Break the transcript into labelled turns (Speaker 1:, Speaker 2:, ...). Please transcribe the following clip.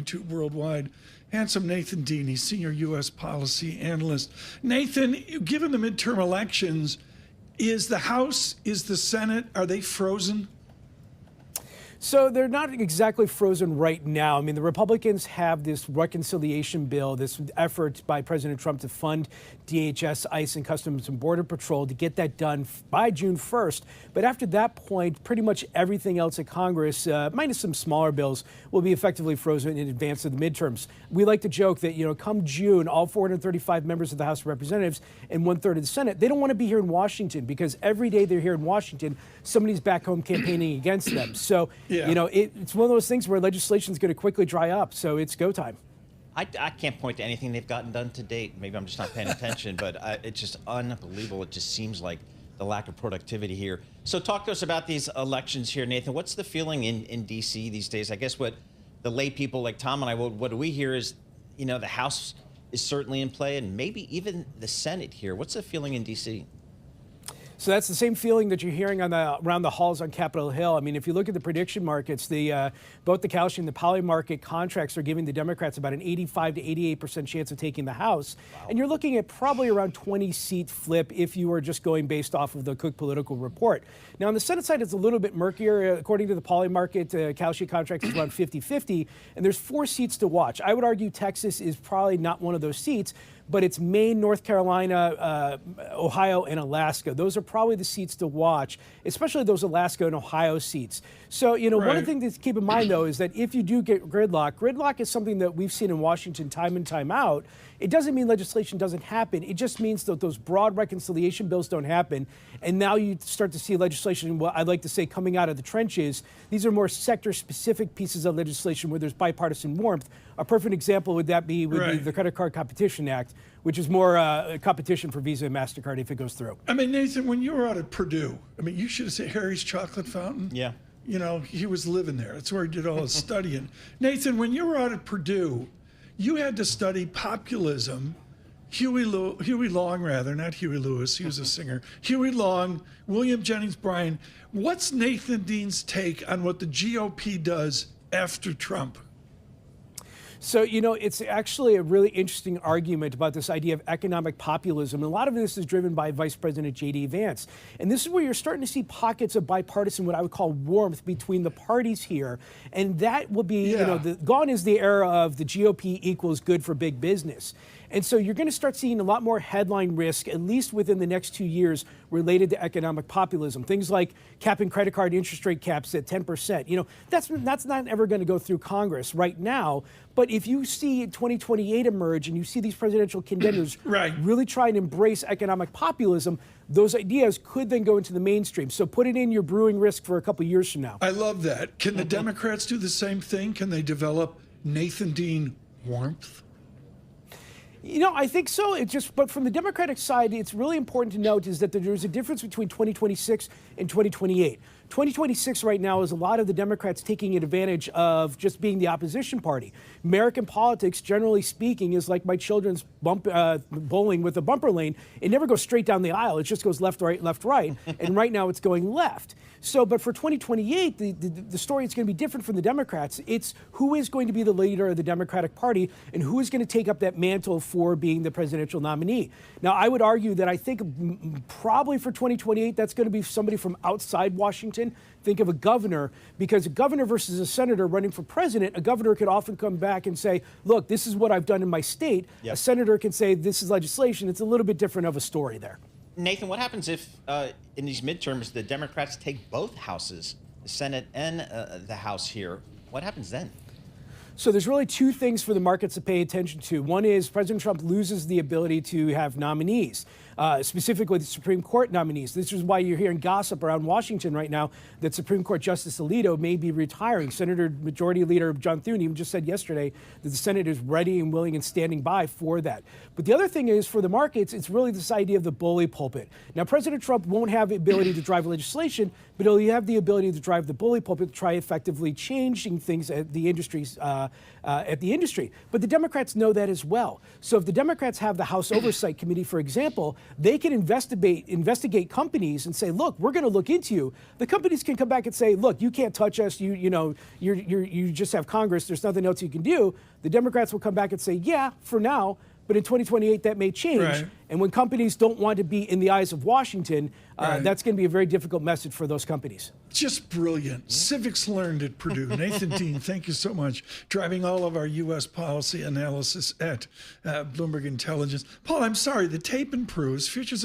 Speaker 1: YouTube worldwide. Handsome Nathan Dean, he's senior U.S. policy analyst. Nathan, given the midterm elections, is the House, is the Senate, are they frozen?
Speaker 2: So they're not exactly frozen right now. I mean, the Republicans have this reconciliation bill, this effort by President Trump to fund DHS, ICE, and Customs and Border Patrol to get that done by June 1st. But after that point, pretty much everything else at Congress, minus some smaller bills, will be effectively frozen in advance of the midterms. We like to joke that, come June, all 435 members of the House of Representatives and 1/3 of the Senate, they don't want to be here in Washington because every day they're here in Washington, somebody's back home campaigning against them. So, it's one of those things where legislation is going to quickly dry up. So it's go time.
Speaker 3: I can't point to anything they've gotten done to date. Maybe I'm just not paying attention, but it's just unbelievable. It just seems like the lack of productivity here. So talk to us about these elections here, Nathan. What's the feeling in D.C. these days? I guess what the lay people like Tom and I, what we hear is, the House is certainly in play and maybe even the Senate here. What's the feeling in D.C.?
Speaker 2: So that's the same feeling that you're hearing around the halls on Capitol Hill. I mean, if you look at the prediction markets, both the Kalshi and the Poly market contracts are giving the Democrats about an 85 to 88% chance of taking the House. Wow. And you're looking at probably around 20-seat flip if you were just going based off of the Cook Political Report. Now, on the Senate side, it's a little bit murkier. According to the Poly market, Kalshi contract is around 50-50, and there's 4 seats to watch. I would argue Texas is probably not one of those seats, but it's Maine, North Carolina, Ohio, and Alaska. Those are probably the seats to watch, especially those Alaska and Ohio seats. So, one of the things to keep in mind, though, is that if you do get gridlock is something that we've seen in Washington time and time out. It doesn't mean legislation doesn't happen. It just means that those broad reconciliation bills don't happen. And now you start to see legislation, well, I'd like to say, coming out of the trenches. These are more sector-specific pieces of legislation where there's bipartisan warmth. A perfect example would be the Credit Card Competition Act, which is more competition for Visa and MasterCard if it goes through.
Speaker 1: I mean, Nathan, when you were out at Purdue, you should have said Harry's Chocolate Fountain.
Speaker 3: Yeah.
Speaker 1: He was living there. That's where he did all his studying. Nathan, when you were out at Purdue, you had to study populism. Huey Long, not Huey Lewis, he was a singer. Huey Long, William Jennings Bryan. What's Nathan Dean's take on what the GOP does after Trump?
Speaker 2: So, it's actually a really interesting argument about this idea of economic populism. And a lot of this is driven by Vice President J.D. Vance. And this is where you're starting to see pockets of bipartisan, what I would call warmth between the parties here. And that will be, gone is the era of the GOP equals good for big business. And so you're going to start seeing a lot more headline risk, at least within the next 2 years, related to economic populism. Things like capping credit card interest rate caps at 10%. That's not ever going to go through Congress right now. But if you see 2028 emerge and you see these presidential contenders really try and embrace economic populism, those ideas could then go into the mainstream. So put it in your brewing risk for a couple years from now.
Speaker 1: I love that. Can the Democrats do the same thing? Can they develop Nathan Dean warmth?
Speaker 2: I think so. But from the Democratic side, it's really important to note is that there's a difference between 2026 and 2028. 2026 right now is a lot of the Democrats taking advantage of just being the opposition party. American politics, generally speaking, is like my children's bowling with a bumper lane. It never goes straight down the aisle. It just goes left, right, left, right. And right now it's going left. So, but for 2028, the story is going to be different from the Democrats. It's who is going to be the leader of the Democratic Party and who is going to take up that mantle for being the presidential nominee. Now, I would argue that I think probably for 2028, that's going to be somebody from outside Washington. Think of a governor, because a governor versus a senator running for president, a governor could often come back and say, look, this is what I've done in my state. Yep. A senator can say, this is legislation. It's a little bit different of a story there.
Speaker 3: Nathan, what happens if in these midterms the Democrats take both houses, the Senate and the House here? What happens then?
Speaker 2: So there's really 2 things for the markets to pay attention to. One is President Trump loses the ability to have nominees, specifically the Supreme Court nominees. This is why you're hearing gossip around Washington right now that Supreme Court Justice Alito may be retiring. Senator Majority Leader John Thune even just said yesterday that the Senate is ready and willing and standing by for that. But the other thing is, for the markets, it's really this idea of the bully pulpit. Now, President Trump won't have the ability to drive legislation, but he'll have the ability to drive the bully pulpit to try effectively changing things at the industry. But the Democrats know that as well. So if the Democrats have the House Oversight Committee, for example, they can investigate companies and say, look, we're going to look into you. The companies can come back and say, look, you can't touch us. You just have Congress. There's nothing else you can do. The Democrats will come back and say, yeah, for now. But in 2028, that may change.
Speaker 1: Right.
Speaker 2: And when companies don't want to be in the eyes of Washington,
Speaker 1: Right.
Speaker 2: that's going to be a very difficult message for those companies.
Speaker 1: Just brilliant. Civics learned at Purdue. Nathan Dean, thank you so much. Driving all of our U.S. policy analysis at Bloomberg Intelligence. Paul, I'm sorry, the tape improves. Futures